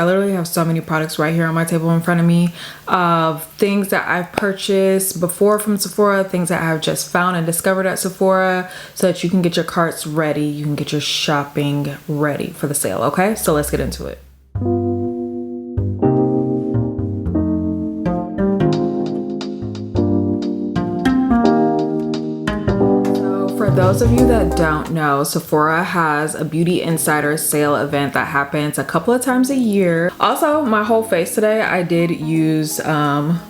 I literally have so many products right here on my table in front of me of things that I've purchased before from Sephora, things that I've just found and discovered at Sephora, so that you can get your carts ready, you can get your shopping ready for the sale, okay? So let's get into it. For those of you that don't know, Sephora has a Beauty Insider sale event that happens a couple of times a year. Also, my whole face today, I did use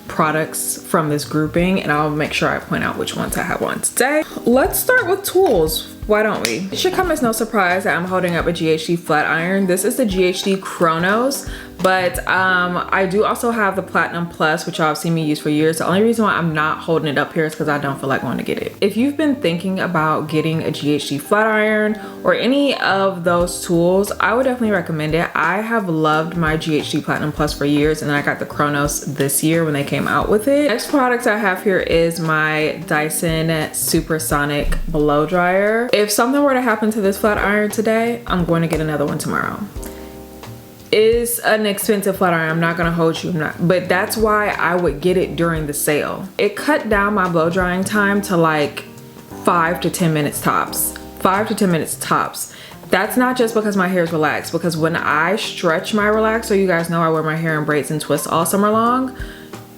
products from this grouping, and I'll make sure I point out which ones I have on today. Let's start with tools. Why don't we? It should come as no surprise that I'm holding up a GHD flat iron. This is the GHD Chronos, but I do also have the Platinum Plus, which y'all have seen me use for years. The only reason why I'm not holding it up here is because I don't feel like going to get it. If you've been thinking about getting a GHD flat iron or any of those tools, I would definitely recommend it. I have loved my GHD Platinum Plus for years, and I got the Chronos this year when they came out with it. Next product I have here is my Dyson Supersonic Blow Dryer. If something were to happen to this flat iron today, I'm going to get another one tomorrow. It's an expensive flat iron, I'm not gonna hold you, but that's why I would get it during the sale. It cut down my blow drying time to like 5 to 10 minutes tops. 5 to 10 minutes tops. That's not just because my hair is relaxed, because when I stretch my relaxer, you guys know I wear my hair in braids and twists all summer long,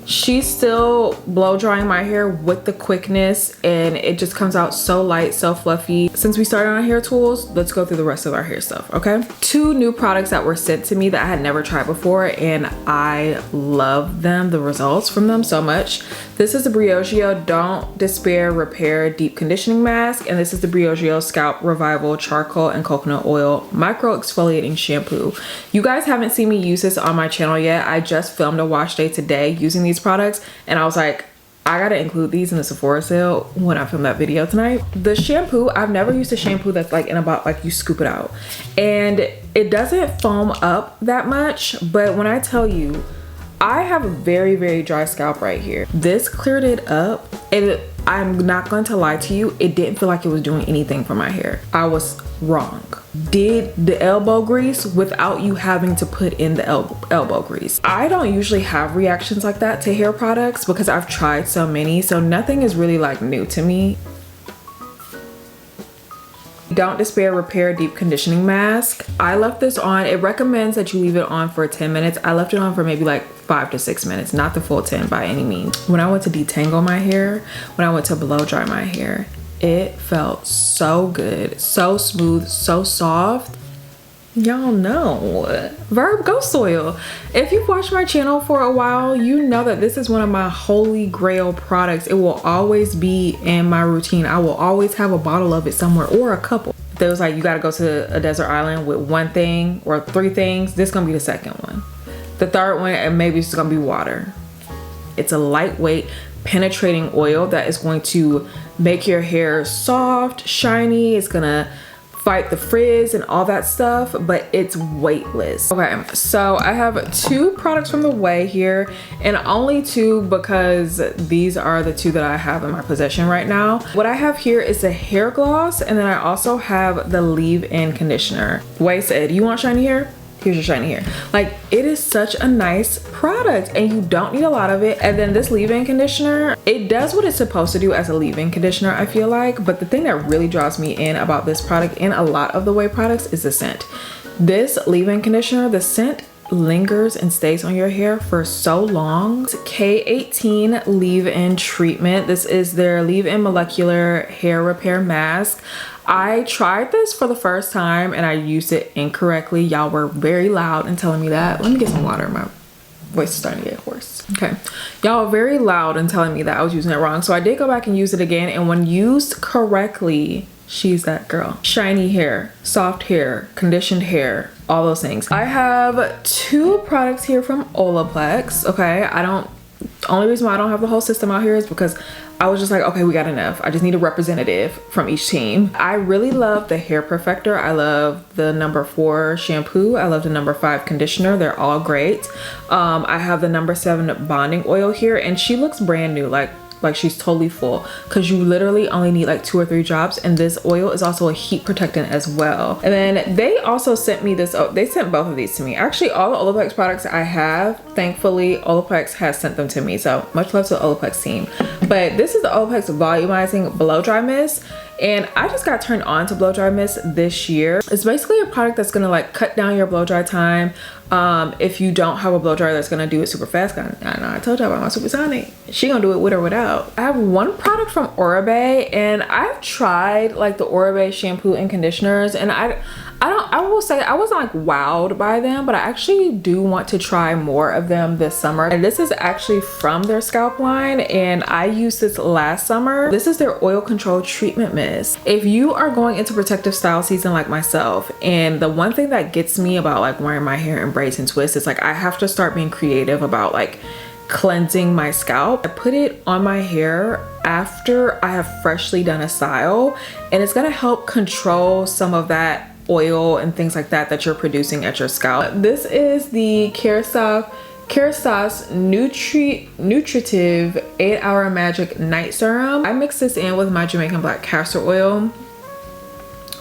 she's still blow drying my hair with the quickness, and it just comes out so light, so fluffy. Since we started on hair tools, let's go through the rest of our hair stuff, okay? 2 new products that were sent to me that I had never tried before, and I love them, the results from them so much. This is the Briogeo Don't Despair Repair Deep Conditioning Mask, and this is the Briogeo Scalp Revival Charcoal and Coconut Oil Micro Exfoliating Shampoo. You guys haven't seen me use this on my channel yet. I just filmed a wash day today using these products, and I was like, I gotta include these in the Sephora sale when I film that video tonight. The shampoo, I've never used a shampoo that's like in a bottle, like you scoop it out, and it doesn't foam up that much, but when I tell you, I have a very, very dry scalp right here. This cleared it up, and I'm not going to lie to you, it didn't feel like it was doing anything for my hair. I was wrong. Did the elbow grease without you having to put in the elbow grease. I don't usually have reactions like that to hair products because I've tried so many, so nothing is really like new to me. Don't Despair Repair Deep Conditioning Mask. I left this on. It recommends that you leave it on for 10 minutes. I left it on for maybe like 5 to 6 minutes, not the full 10 by any means. When I went to detangle my hair, when I went to blow dry my hair, it felt so good, so smooth, so soft. Y'all know Verb Ghost Oil. If you've watched my channel for a while, you know that this is one of my holy grail products. It will always be in my routine. I will always have a bottle of it somewhere, or a couple. If there was like, you gotta go to a desert island with one thing or 3 things, this is gonna be the second one. The third one, and maybe it's gonna be water. It's a lightweight, penetrating oil that is going to make your hair soft, shiny. It's gonna fight the frizz and all that stuff, but it's weightless. Okay, so I have 2 products from the Way here, and only 2 because these are the 2 that I have in my possession right now. What I have here is the hair gloss, and then I also have the leave-in conditioner. Way said, you want shiny hair? Here's your shiny hair. Like, it is such a nice product, and you don't need a lot of it. And then this leave-in conditioner, it does what it's supposed to do as a leave-in conditioner, I feel like. But the thing that really draws me in about this product and a lot of the Way products is the scent. This leave-in conditioner, the scent lingers and stays on your hair for so long. It's K18 leave-in treatment. This is their leave-in molecular hair repair mask. I tried this for the first time and I used it incorrectly. Y'all were very loud in telling me that. Let me get some water. My voice is starting to get hoarse. Okay, y'all are very loud in telling me that I was using it wrong, so I did go back and use it again, and when used correctly, she's that girl. Shiny hair, soft hair, conditioned hair, all those things. I have 2 products here from Olaplex. Okay, only reason why I don't have the whole system out here is because I was just like, okay, we got enough. I just need a representative from each team. I really love the Hair Perfector. I love the number 4 shampoo. I love the number 5 conditioner. They're all great. I have the number 7 bonding oil here, and she looks brand new. Like, like she's totally full, because you literally only need like 2 or 3 drops. And this oil is also a heat protectant as well. And then they also sent me this, they sent both of these to me. Actually, all the Olaplex products I have, thankfully Olaplex has sent them to me, so much love to the Olaplex team. But this is the Olaplex Volumizing Blow Dry Mist, and I just got turned on to blow dry mist this year. It's basically a product that's gonna like cut down your blow dry time. If you don't have a blow dryer that's gonna do it super fast, I know I told you about my Supersonic. She gonna do it with or without. I have one product from Oribe, and I've tried like the Oribe shampoo and conditioners, and I will say I wasn't like wowed by them, but I actually do want to try more of them this summer. And this is actually from their scalp line, and I used this last summer. This is their oil control treatment mist. If you are going into protective style season like myself, and the one thing that gets me about like wearing my hair in braids and twists is like I have to start being creative about like cleansing my scalp. I put it on my hair after I have freshly done a style, and it's gonna help control some of that oil and things like that you're producing at your scalp. This is the Kerastase Nutritive 8-Hour Magic Night Serum. I mix this in with my Jamaican Black Castor Oil,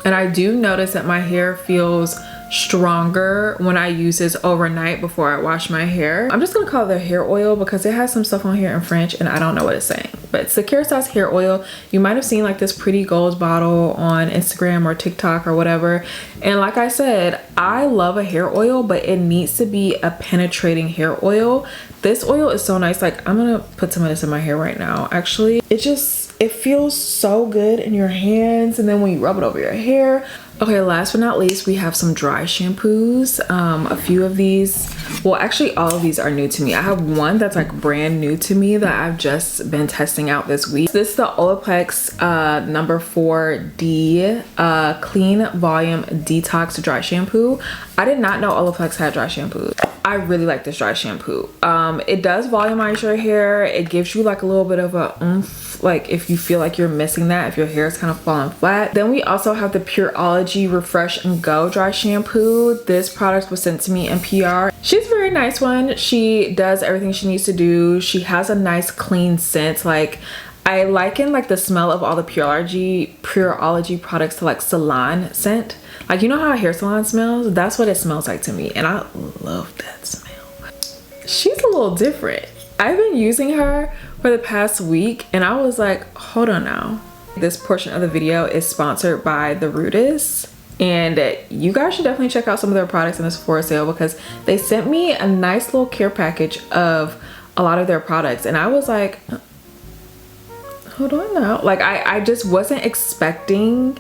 and I do notice that my hair feels stronger when I use this overnight before I wash my hair. I'm just gonna call it the hair oil because it has some stuff on here in French and I don't know what it's saying. But it's the Kerastase hair oil. You might have seen like this pretty gold bottle on Instagram or TikTok or whatever. And like I said, I love a hair oil, but it needs to be a penetrating hair oil. This oil is so nice. Like I'm gonna put some of this in my hair right now. Actually, it feels so good in your hands, and then when you rub it over your hair. Okay, last but not least, we have some dry shampoos. A few of these, well actually all of these are new to me. I have one that's like brand new to me that I've just been testing out this week. This is the Olaplex number 4D Clean Volume Detox Dry Shampoo. I did not know Olaplex had dry shampoo. I really like this dry shampoo. It does volumize your hair. It gives you like a little bit of a oomph, like if you feel like you're missing that, if your hair is kind of falling flat. Then we also have the Pureology Refresh and Go Dry Shampoo. This product was sent to me in PR. She's a very nice one. She does everything she needs to do. She has a nice clean scent. Like I liken like the smell of all the Pureology products to like salon scent. Like you know how a hair salon smells? That's what it smells like to me, and I love that smell. She's a little different. I've been using her for the past week, and I was like, hold on now. This portion of the video is sponsored by The Rootis, and you guys should definitely check out some of their products in this Sephora sale because they sent me a nice little care package of a lot of their products, and I was like, hold on now. Like I just wasn't expecting,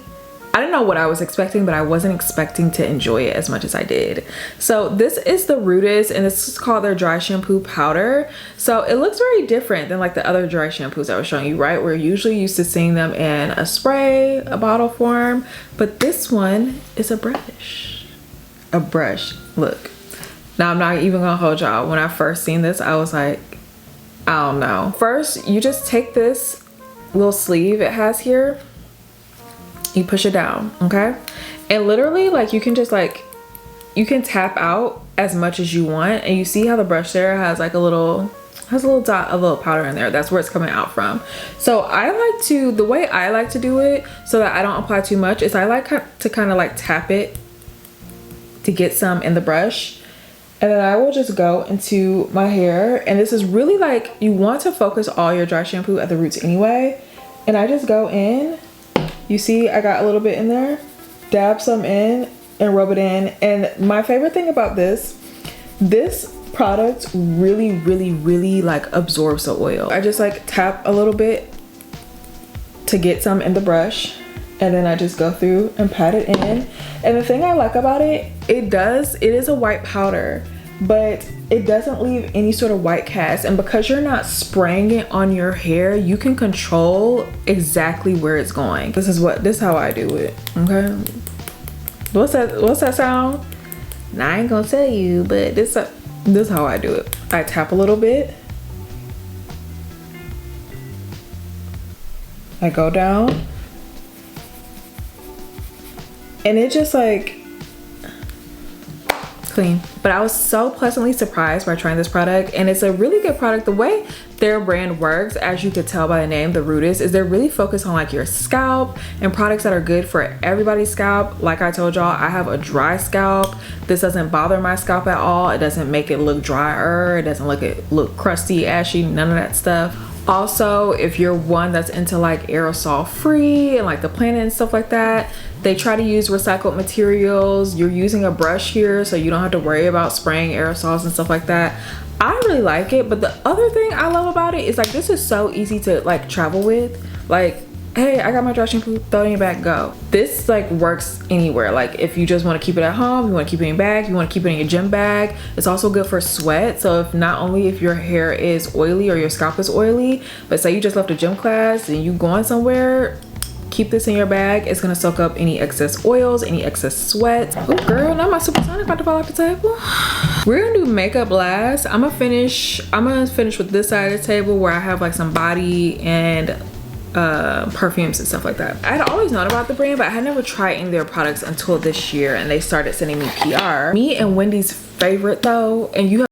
I don't know what I was expecting, but I wasn't expecting to enjoy it as much as I did. So this is the Rootis, and this is called their dry shampoo powder. So it looks very different than like the other dry shampoos I was showing you, right? We're usually used to seeing them in a spray, a bottle form, but this one is a brush. A brush, look. Now I'm not even gonna hold y'all. When I first seen this, I was like, I don't know. First, you just take this little sleeve it has here, you push it down, okay? And literally like you can just like, you can tap out as much as you want, and you see how the brush there has like a little dot of little powder in there. That's where it's coming out from. So I like to, the way I like to do it so that I don't apply too much is I like to kind of like tap it to get some in the brush, and then I will just go into my hair. And this is really like, you want to focus all your dry shampoo at the roots anyway, and I just go in. You see I got a little bit in there, dab some in and rub it in. And my favorite thing about this product really like absorbs the oil. I just like tap a little bit to get some in the brush, and then I just go through and pat it in. And the thing I like about it, it is a white powder, but it doesn't leave any sort of white cast. And because you're not spraying it on your hair, you can control exactly where it's going. This is how I do it, okay? What's that sound? Now, I ain't gonna tell you, but this is how I do it. I tap a little bit, I go down, and it just like, clean. But I was so pleasantly surprised by trying this product, and it's a really good product. The way their brand works, as you could tell by the name, The Rooted, is they're really focused on like your scalp and products that are good for everybody's scalp. Like I told y'all, I have a dry scalp. This doesn't bother my scalp at all. It doesn't make it look drier. It doesn't look crusty, ashy, none of that stuff. Also, if you're one that's into like aerosol free and like the planet and stuff like that, they try to use recycled materials. You're using a brush here, so you don't have to worry about spraying aerosols and stuff like that. I really like it. But the other thing I love about it is like this is so easy to like travel with. Like, hey, I got my dry shampoo, throw it in your bag, go. This like works anywhere. Like if you just want to keep it at home, you want to keep it in your bag, you want to keep it in your gym bag. It's also good for sweat. So if not only if your hair is oily or your scalp is oily, but say you just left a gym class and you going somewhere, keep this in your bag. It's gonna soak up any excess oils, any excess sweat. Oh girl, now my supersonic about to fall off the table. We're gonna do makeup last. I'm gonna finish with this side of the table where I have like some body and perfumes and stuff like that. I had always known about the brand, but I had never tried any of their products until this year, and they started sending me PR. Me and Wendy's favorite though, and you have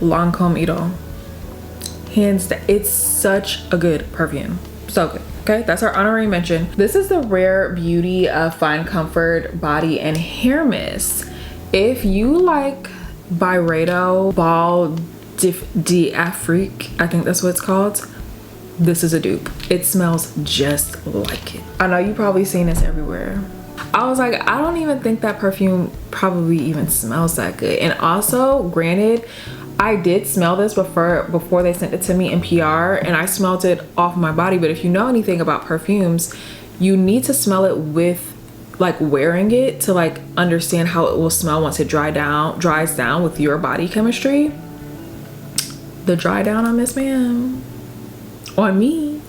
Lancome Edo. Hands down, it's such a good perfume. So good. Okay, that's our honorary mention. This is the Rare Beauty Fine Comfort Body and Hair Mist. If you like Byredo Ball d'Afrique, I think that's what it's called, this is a dupe. It smells just like it. I know you probably seen this everywhere. I was like, I don't even think that perfume probably even smells that good. And also, granted, I did smell this before they sent it to me in PR, and I smelled it off my body. But if you know anything about perfumes, you need to smell it with like wearing it to like understand how it will smell once it dries down with your body chemistry. The dry down on this man, on me.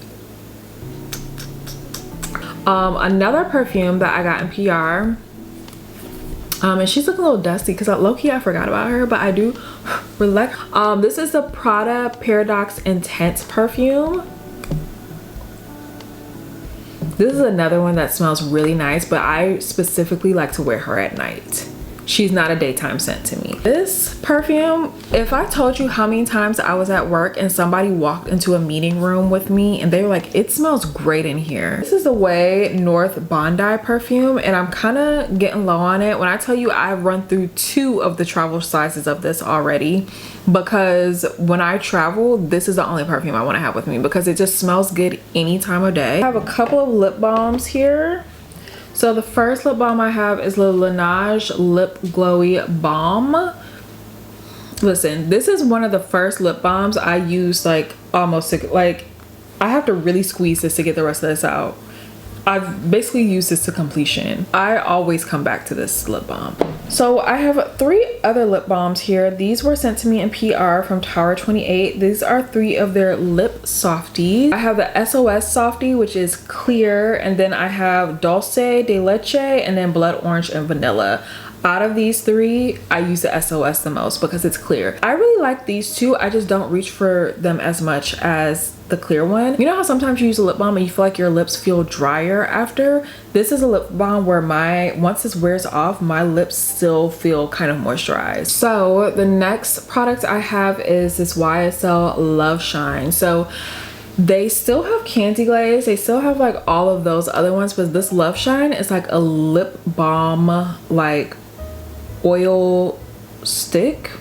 Another perfume that I got in PR, and she's looking a little dusty because low-key I forgot about her, but I do relax. This is the Prada Paradox Intense perfume. This is another one that smells really nice, but I specifically like to wear her at night. She's not a daytime scent to me. This perfume, if I told you how many times I was at work and somebody walked into a meeting room with me and they were like, it smells great in here. This is the Way North Bondi perfume, and I'm kind of getting low on it. When I tell you I've run through 2 of the travel sizes of this already, because when I travel, this is the only perfume I want to have with me because it just smells good any time of day. I have a couple of lip balms here. So the first lip balm I have is the Laneige Lip Glowy Balm. Listen, this is one of the first lip balms I used like almost like I have to really squeeze this to get the rest of this out. I've basically used this to completion. I always come back to this lip balm. So I have 3 other lip balms here. These were sent to me in PR from Tower 28. These are 3 of their lip softies. I have the SOS softie, which is clear, and then I have Dulce de Leche, and then Blood Orange and Vanilla. Out of these 3, I use the SOS the most because it's clear. I really like these 2. I just don't reach for them as much as the clear one. You know how sometimes you use a lip balm and you feel like your lips feel drier after? This is a lip balm where once this wears off, my lips still feel kind of moisturized. So the next product I have is this YSL Love Shine. So they still have Candy Glaze, they still have like all of those other ones, but this Love Shine is like a lip balm, like oil stick.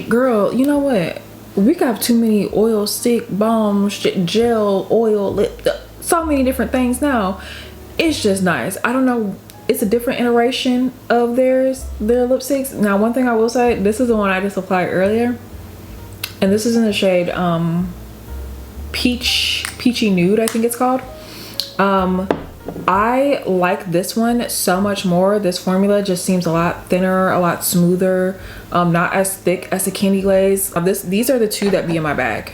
Girl, you know what? We got too many oil stick, balm, gel, oil, lip, so many different things now. It's just nice. I don't know. It's a different iteration of their lipsticks. Now, one thing I will say, this is the one I just applied earlier, and this is in the shade peachy nude, I think it's called. I like this one so much more. This formula just seems a lot thinner, a lot smoother, not as thick as the Candy Glaze. These are the two that be in my bag.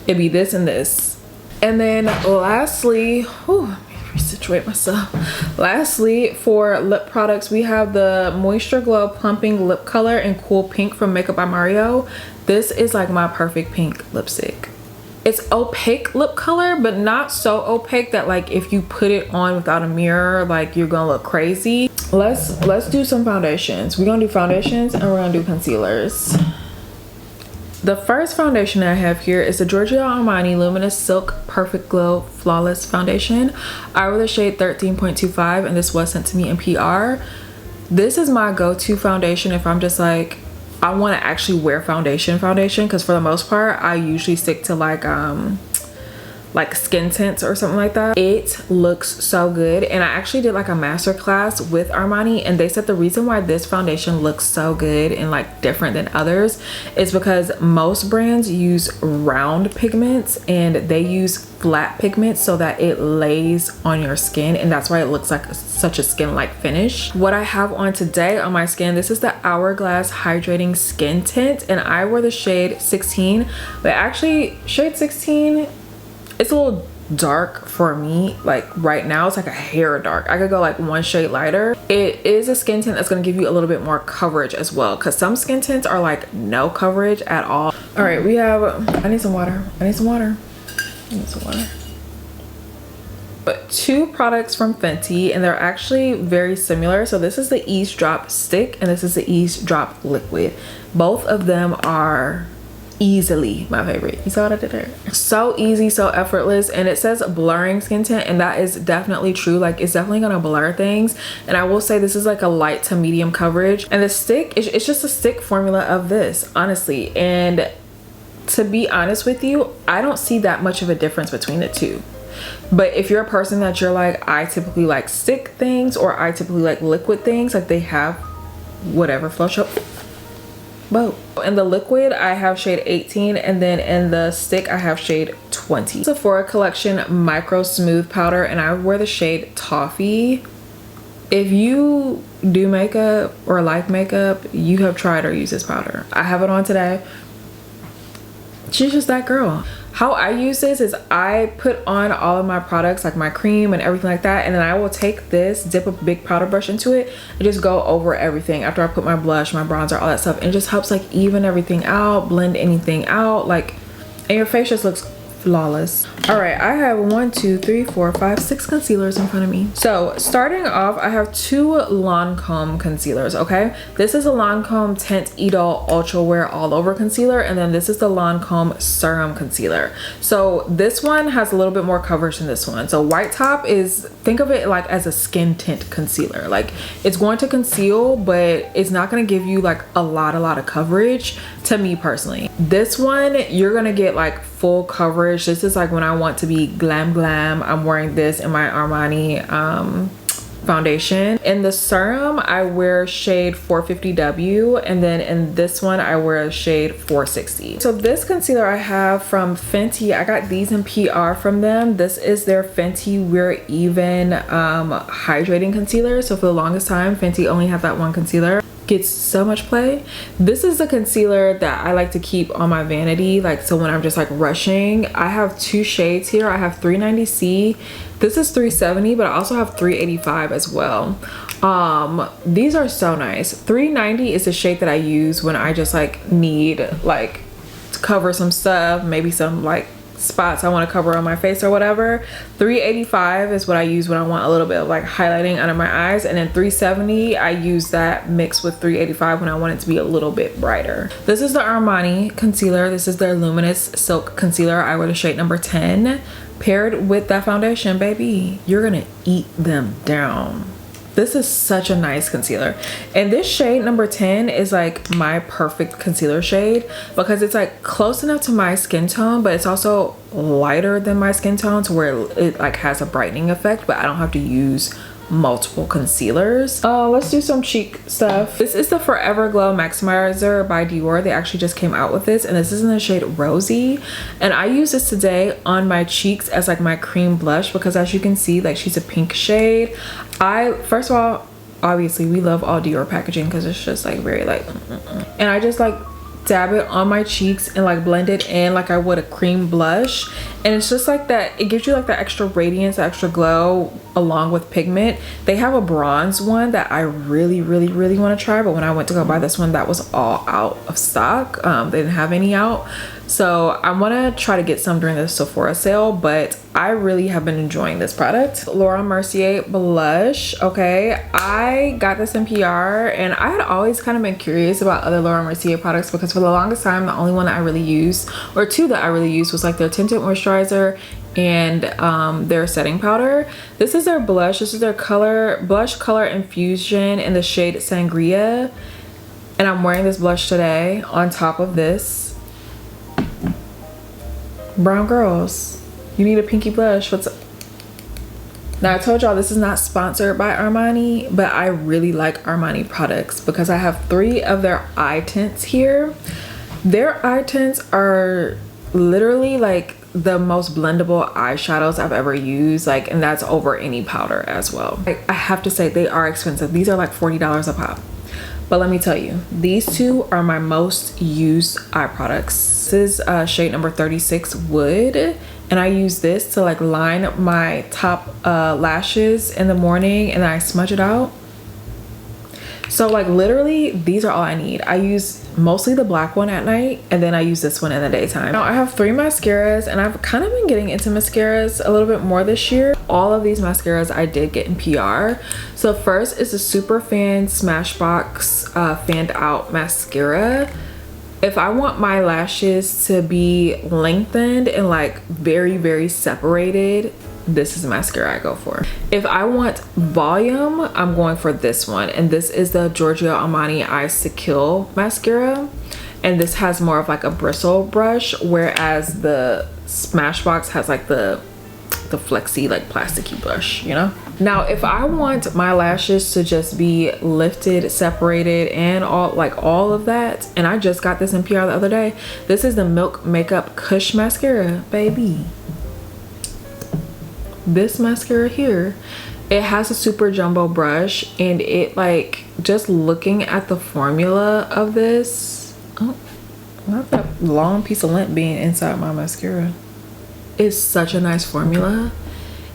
It'd be this and this. And then lastly, resituate myself. Lastly, for lip products, we have the Moisture Glow Plumping Lip Color in Cool Pink from Makeup by Mario. This is like my perfect pink lipstick. It's opaque lip color, but not so opaque that like if you put it on without a mirror, like you're gonna look crazy. Let's do some foundations. We're gonna do foundations and we're gonna do concealers. The first foundation I have here is the Giorgio Armani Luminous Silk Perfect Glow Flawless Foundation. I wear the shade 13.25 and this was sent to me in PR. This is my go-to foundation if I'm just like, I want to actually wear foundation, because for the most part I usually stick to like skin tints or something like that. It looks so good, and I actually did like a master class with Armani, and they said the reason why this foundation looks so good and like different than others is because most brands use round pigments and they use flat pigments so that it lays on your skin, and that's why it looks like such a skin-like finish. What I have on today on my skin, this is the Hourglass Hydrating Skin Tint, and I wear the shade 16, but actually shade 16, it's a little dark for me. Like right now it's like a hair dark. I could go like one shade lighter. It is a skin tint that's going to give you a little bit more coverage as well, because some skin tints are like no coverage at all. All right, we have, I need some water. But two products from Fenty, and they're actually very similar. So this is the Ease Drop Stick and this is the Ease Drop Liquid. Both of them are easily my favorite. You saw what I did there? So easy, so effortless, and it says blurring skin tint, and that is definitely true. Like it's definitely gonna blur things, and I will say this is like a light to medium coverage, and the stick, it's just a stick formula of this, honestly. And to be honest with you, I don't see that much of a difference between the two. But if you're a person that you're like, I typically like stick things or I typically like liquid things, like they have whatever flush up both. In the liquid I have shade 18, and then in the stick I have shade 20. Sephora Collection Micro Smooth Powder, and I wear the shade Toffee. If you do makeup or like makeup, you have tried or used this powder. I have it on today. She's just that girl. How I use this is I put on all of my products, like my cream and everything like that, and then I will take this, dip a big powder brush into it, and just go over everything after I put my blush, my bronzer, all that stuff, and it just helps like even everything out, blend anything out, like, and your face just looks flawless. All right, I have 1, 2, 3, 4, 5, 6 concealers in front of me. So starting off, I have 2 Lancome concealers. Okay, this is a Lancome Tint Idol Ultra Wear All Over concealer, and then this is the Lancome Serum concealer. So this one has a little bit more coverage than this one. So white top is, think of it like as a skin tint concealer. Like it's going to conceal, but it's not going to give you like a lot of coverage, to me personally. This one, you're gonna get like full coverage. This is like when I want to be glam. I'm wearing this in my Armani foundation. In the serum, I wear shade 450W, and then in this one, I wear shade 460. So this concealer I have from Fenty, I got these in PR from them. This is their Fenty We're Even hydrating concealer. So for the longest time, Fenty only had that one concealer. Gets so much play. This is the concealer that I like to keep on my vanity, like so when I'm just like rushing. I have 2 shades here. I have 390C, this is 370, but I also have 385 as well. These are so nice. 390 is the shade that I use when I just like need like to cover some stuff, maybe some like spots I want to cover on my face or whatever. 385 is what I use when I want a little bit of like highlighting under my eyes, and then 370 I use that mixed with 385 when I want it to be a little bit brighter. This is the Armani concealer. This is their Luminous Silk Concealer. I wear the shade number 10 paired with that foundation. Baby, you're gonna eat them down. This is such a nice concealer, and this shade number 10 is like my perfect concealer shade because it's like close enough to my skin tone, but it's also lighter than my skin tone to where it like has a brightening effect, but I don't have to use multiple concealers. Let's do some cheek stuff. This is the Forever Glow Maximizer by Dior. They actually just came out with this, and this is in the shade Rosy, and I use this today on my cheeks as like my cream blush because as you can see, like she's a pink shade. First of all, obviously we love all Dior packaging because it's just like very like and I just like dab it on my cheeks and like blend it in like I would a cream blush, and it's just like that, it gives you like that extra radiance, extra glow along with pigment. They have a bronze one that I really want to try, but when I went to go buy this one, that was all out of stock. They didn't have any out, so I want to try to get some during the Sephora sale, but I really have been enjoying this product. Laura Mercier blush. Okay, I got this in PR, and I had always kind of been curious about other Laura Mercier products because for the longest time the only one that I really used, or two that I really used, was like their tinted moisturizer and their setting powder. This is their blush. This is their blush color infusion in the shade Sangria, and I'm wearing this blush today on top of this. Brown girls, you need a pinky blush. What's up? Now I told y'all this is not sponsored by Armani, but I really like Armani products because I have 3 of their eye tints here. Their eye tints are literally like the most blendable eyeshadows I've ever used, like, and that's over any powder as well. I have to say they are expensive. These are like $40 a pop, but let me tell you, these 2 are my most used eye products. This is shade number 36 Wood, and I use this to like line my top lashes in the morning, and then I smudge it out. So like literally these are all I need. I use mostly the black one at night, and then I use this one in the daytime. Now I have 3 mascaras, and I've kind of been getting into mascaras a little bit more this year. All of these mascaras I did get in PR. So first is the Super Fan Smashbox Fanned Out Mascara. If I want my lashes to be lengthened and like very separated, this is the mascara I go for. If I want volume, I'm going for this one, and this is the Giorgio Armani Eyes to Kill mascara, and this has more of like a bristle brush, whereas the Smashbox has like the flexy like plasticky brush, you know. Now if I want my lashes to just be lifted, separated, and all of that, and I just got this in PR the other day, this is the Milk Makeup Kush mascara, baby. This mascara here, it has a super jumbo brush, and it like, just looking at the formula of this, oh, not that long piece of lint being inside my mascara. It's such a nice formula.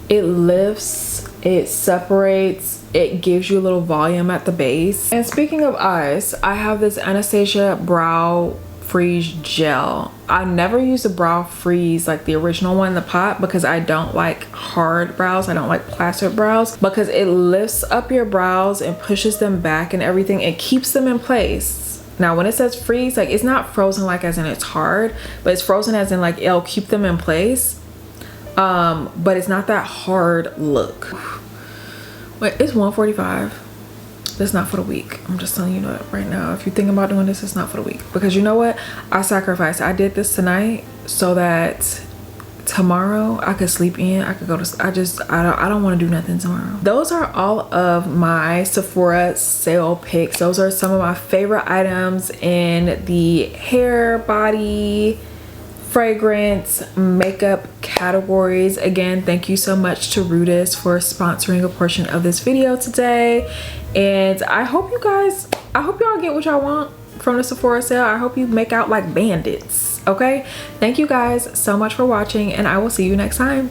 It lifts, it separates, it gives you a little volume at the base. And speaking of eyes, I have this Anastasia Brow Freeze Gel. I never use the Brow Freeze like the original one in the pot because I don't like hard brows. I don't like plastered brows because it lifts up your brows and pushes them back and everything. It keeps them in place. Now when it says freeze, like it's not frozen like as in it's hard, but it's frozen as in like it'll keep them in place. But it's not that hard look. Wait, it's $145. That's not for the week. I'm just telling you that right now. If you're thinking about doing this, it's not for the week. Because you know what? I sacrificed. I did this tonight so that tomorrow I could sleep in. I could go to, I don't want to do nothing tomorrow. Those are all of my Sephora sale picks. Those are some of my favorite items in the hair, body, fragrance, makeup categories. Again, thank you so much to Rudis for sponsoring a portion of this video today. And I hope y'all get what y'all want from the Sephora sale. I hope you make out like bandits. Okay, thank you guys so much for watching, and I will see you next time.